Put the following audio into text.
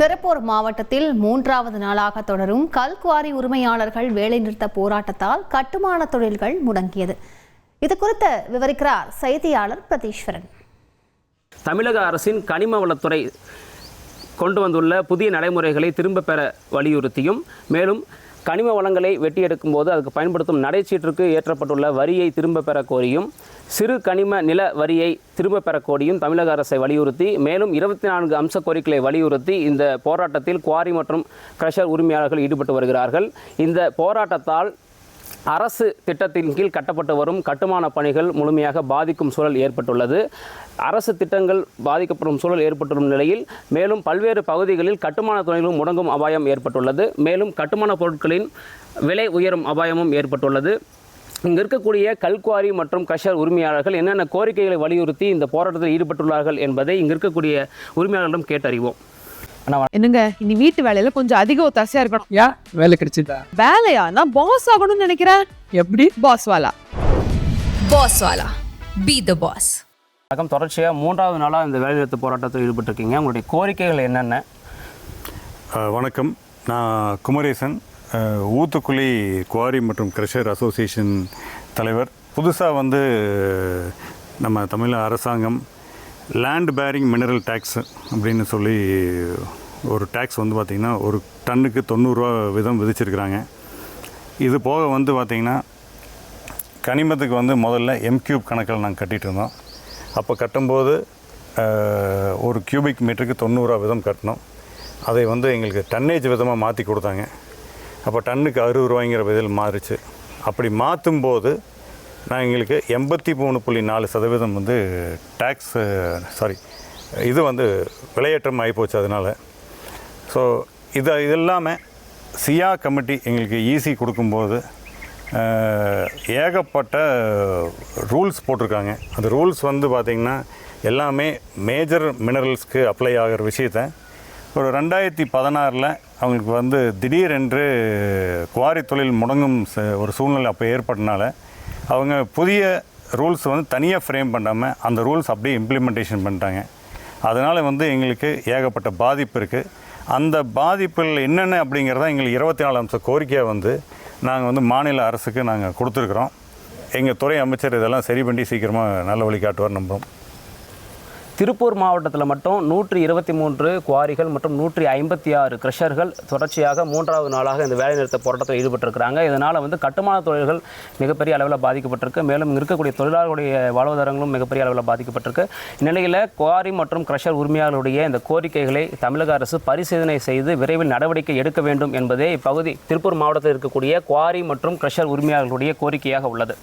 திருப்பூர் மாவட்டத்தில் 3வது நாளாக தொடரும் கல்குவாரி உரிமையாளர்கள் வேலைநிறுத்த போராட்டத்தால் கட்டுமான தொழில்கள் முடங்கியது. இது குறித்து விவரிக்கிறார் செய்தியாளர் பிரதீஸ்வரன். தமிழக அரசின் கனிம வளத்துறை கொண்டு வந்துள்ள புதிய நடைமுறைகளை திரும்ப பெற வலியுறுத்தியும், மேலும் கனிம வளங்களை வெட்டி எடுக்கும் போது அதுக்கு பயன்படுத்தும் நடைச்சீட்டிற்கு ஏற்றப்பட்டுள்ள வரியை திரும்ப பெற கோரியும், சிறு கனிம நில வரியை திரும்ப பெற கோரியும் தமிழக அரசை வலியுறுத்தி, மேலும் 24 அம்ச கோரிக்கைகளை வலியுறுத்தி இந்த போராட்டத்தில் குவாரி மற்றும் கிரஷர் உரிமையாளர்கள் ஈடுபட்டு வருகிறார்கள். இந்த போராட்டத்தால் அரசு திட்டத்தின் கீழ் கட்டப்பட்டு வரும் கட்டுமான பணிகள் முழுமையாக பாதிக்கும் சூழல் ஏற்பட்டுள்ளது. அரசு திட்டங்கள் பாதிக்கப்படும் சூழல் ஏற்பட்டுள்ள நிலையில் மேலும் பல்வேறு பகுதிகளில் கட்டுமான தொழில்களும் முடங்கும் அபாயம் ஏற்பட்டுள்ளது. மேலும் கட்டுமான பொருட்களின் விலை உயரும் அபாயமும் ஏற்பட்டுள்ளது. இங்கு இருக்கக்கூடிய கல்குவாரி மற்றும் கிரஷர் உரிமையாளர்கள் என்னென்ன கோரிக்கைகளை வலியுறுத்தி இந்த போராட்டத்தில் ஈடுபட்டுள்ளார்கள் என்பதை இங்கு இருக்கக்கூடிய உரிமையாளர்களிடம் கேட்டறிவோம். என்னங்க, இனி வீட்டு வேலையில கொஞ்சம் அதிக ஒத்தாசையா இருக்கணும். ஏன் வேலை கிடைச்சிட்டா? வேலையா? நான் பாஸ் ஆகணும்னு நினைக்கிறேன். எப்படி? பாஸ் வாலா. Be the boss. தொடர்ச்சியாக 3வது நாளாக இந்த வேலைநிறுத்த போராட்டத்தில் ஈடுபட்டிருக்கீங்க. உங்களுடைய கோரிக்கைகள் என்னென்ன? வணக்கம், நான் குமரேசன், ஊத்துக்குளி குவாரி மற்றும் கிரஷர் அசோசியேஷன் தலைவர். புதுசாக நம்ம தமிழ் அரசாங்கம் லேண்ட் பேரிங் மினரல் டேக்ஸ் அப்படின்னு சொல்லி ஒரு டேக்ஸ் பார்த்திங்கன்னா ஒரு டன்னுக்கு 90 ரூபா வீதம் விதிச்சிருக்கிறாங்க. இது போக பார்த்திங்கன்னா கனிமத்துக்கு முதல்ல M³ கணக்கில் நாங்கள் கட்டிகிட்டு இருந்தோம். அப்போ கட்டும்போது ஒரு கியூபிக் மீட்டருக்கு 90 ரூபா வீதம் கட்டினோம். அதை எங்களுக்கு டன்னேஜ் விதமாக மாற்றி கொடுத்தாங்க. அப்போ டன்னுக்கு 60 ரூபாய்ங்கிற விதில் மாறிச்சு. அப்படி மாற்றும்போது நான் எங்களுக்கு 83.4% டேக்ஸ் இது விலையேற்றம் ஆகிப்போச்சு. அதனால் இது இல்லாமல் சியா கமிட்டி எங்களுக்கு ஈசி கொடுக்கும்போது ஏகப்பட்ட ரூல்ஸ் போட்டிருக்காங்க. அந்த ரூல்ஸ் பார்த்திங்கன்னா எல்லாமே மேஜர் மினரல்ஸ்க்கு அப்ளை ஆகிற விஷயத்தை ஒரு 2016 அவங்களுக்கு திடீரென்று குவாரி தொழில் முடங்கும் ஒரு சூழ்நிலை அப்போ ஏற்பட்டனால அவங்க புதிய ரூல்ஸ் தனியாக ஃப்ரேம் பண்ணாமல் அந்த ரூல்ஸ் அப்படியே இம்ப்ளிமெண்டேஷன் பண்ணிட்டாங்க. அதனால் எங்களுக்கு ஏகப்பட்ட பாதிப்பு இருக்குது. அந்த பாதிப்புகள் என்னென்ன அப்படிங்கிறத எங்களுக்கு 24 அம்ச கோரிக்கையாக நாங்கள் மாநில அரசுக்கு நாங்கள் கொடுத்துருக்குறோம். எங்கள் துறை அமைச்சர் இதெல்லாம் சரி பண்ணி சீக்கிரமாக நல்ல வழி காட்டுவார் நம்புகிறோம். திருப்பூர் மாவட்டத்தில் மட்டும் 123 குவாரிகள் மற்றும் 156 கிரஷர்கள் தொடர்ச்சியாக 3வது நாளாக இந்த வேலைநிறுத்த போராட்டத்தில் ஈடுபட்டிருக்கிறாங்க. இதனால் கட்டுமான தொழில்கள் மிகப்பெரிய அளவில் பாதிக்கப்பட்டிருக்கு. மேலும் இருக்கக்கூடிய தொழிலாளர்களுடைய வாழ்வாதாரங்களும் மிகப்பெரிய அளவில் பாதிக்கப்பட்டிருக்கு. இந்நிலையில் குவாரி மற்றும் கிரஷர் உரிமையாளர்களுடைய இந்த கோரிக்கைகளை தமிழக அரசு பரிசீலனை செய்து விரைவில் நடவடிக்கை எடுக்க வேண்டும் என்பதே இப்பகுதி திருப்பூர் மாவட்டத்தில் இருக்கக்கூடிய குவாரி மற்றும் கிரஷர் உரிமையாளர்களுடைய கோரிக்கையாக உள்ளது.